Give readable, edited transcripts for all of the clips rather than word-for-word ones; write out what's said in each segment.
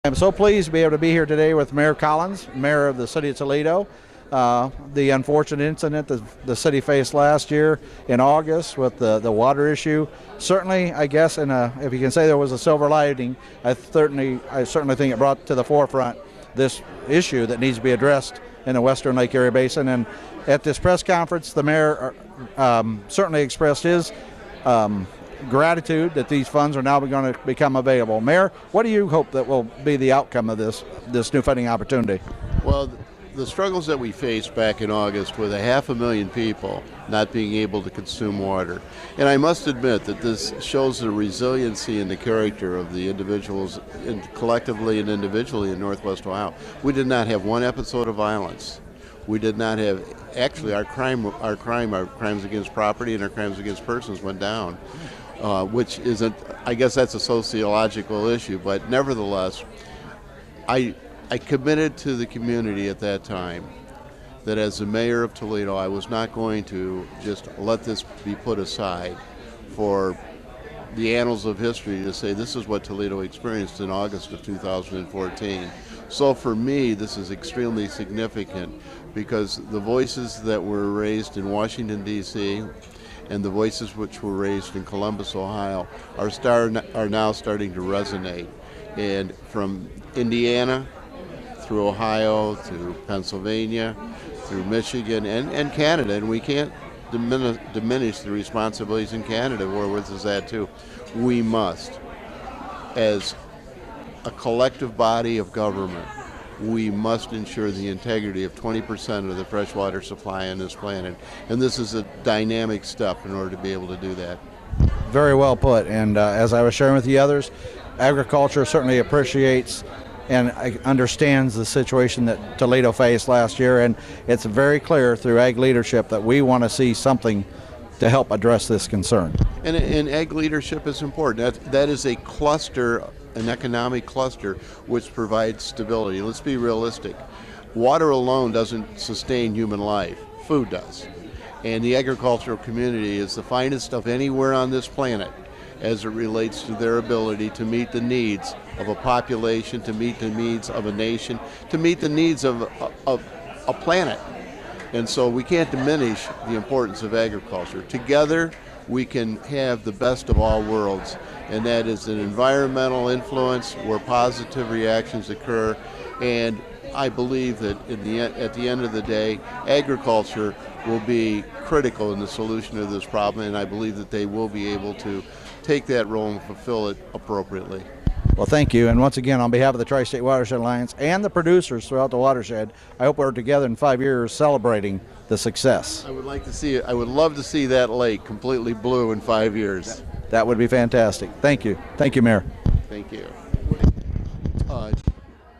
I'm so pleased to be able to be here today with Mayor Collins, Mayor of the City of Toledo. The unfortunate incident that the city faced last year in August with the water issue. Certainly, I guess, if you can say there was a silver lining, I certainly think it brought to the forefront this issue that needs to be addressed in the western Lake Erie basin. And at this press conference, the mayor certainly expressed his gratitude that these funds are now going to become available. Mayor, what do you hope that will be the outcome of this new funding opportunity? Well, the struggles that we faced back in August with 500,000 people not being able to consume water. And I must admit that this shows the resiliency and the character of the individuals collectively and individually in Northwest Ohio. We did not have one episode of violence. We did not have, actually our crimes against property and our crimes against persons went down. Which isn't, I guess that's a sociological issue, but nevertheless, I committed to the community at that time that as the mayor of Toledo, I was not going to just let this be put aside for the annals of history to say this is what Toledo experienced in August of 2014. So for me, this is extremely significant because the voices that were raised in Washington, D.C., and the voices which were raised in Columbus, Ohio, are now starting to resonate. And from Indiana through Ohio to Pennsylvania, through Michigan and Canada, and we can't diminish the responsibilities in Canada, where Worth is at too. We must, as a collective body of government, we must ensure the integrity of 20% of the freshwater supply on this planet. And this is a dynamic step in order to be able to do that. Very well put. And as I was sharing with the others, agriculture certainly appreciates and understands the situation that Toledo faced last year. And it's very clear through ag leadership that we want to see something to help address this concern. And ag leadership is important. That is a cluster, an economic cluster, which provides stability. Let's be realistic. Water alone doesn't sustain human life. Food does. And the agricultural community is the finest of anywhere on this planet as it relates to their ability to meet the needs of a population, to meet the needs of a nation, to meet the needs of a planet. And so we can't diminish the importance of agriculture. Together, we can have the best of all worlds, and that is an environmental influence where positive reactions occur. And I believe that at the end of the day, agriculture will be critical in the solution of this problem, and I believe that they will be able to take that role and fulfill it appropriately. Well, thank you. And once again, on behalf of the Tri-State Watershed Alliance and the producers throughout the watershed, I hope we're together in 5 years celebrating the success. I would love to see that lake completely blue in 5 years. That would be fantastic. Thank you. Thank you, Mayor. Thank you.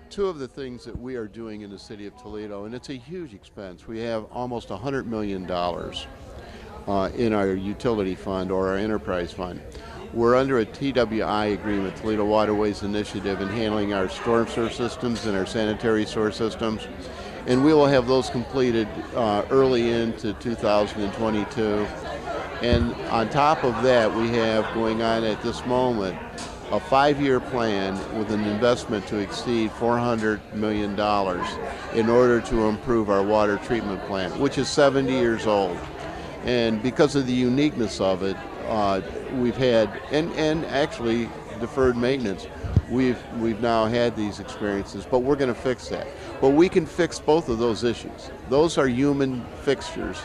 Two of the things that we are doing in the city of Toledo, and it's a huge expense. We have almost $100 million in our utility fund or our enterprise fund. We're under a TWI agreement, Toledo Waterways Initiative, in handling our storm sewer systems and our sanitary sewer systems. And we will have those completed early into 2022. And on top of that, we have going on at this moment a 5-year plan with an investment to exceed $400 million in order to improve our water treatment plant, which is 70 years old. And because of the uniqueness of it, we've had, and actually deferred maintenance, we've now had these experiences, but we're going to fix that. But we can fix both of those issues. Those are human fixtures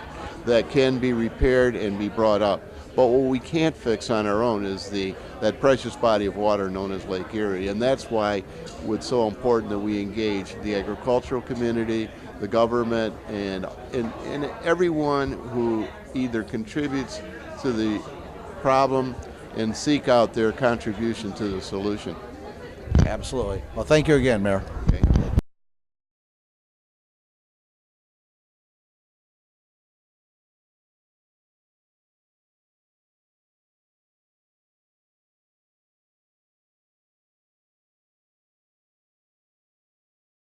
that can be repaired and be brought up. But what we can't fix on our own is that precious body of water known as Lake Erie. And that's why it's so important that we engage the agricultural community, the government, and everyone who either contributes to the problem and seek out their contribution to the solution. Absolutely. Well, thank you again, Mayor. Okay.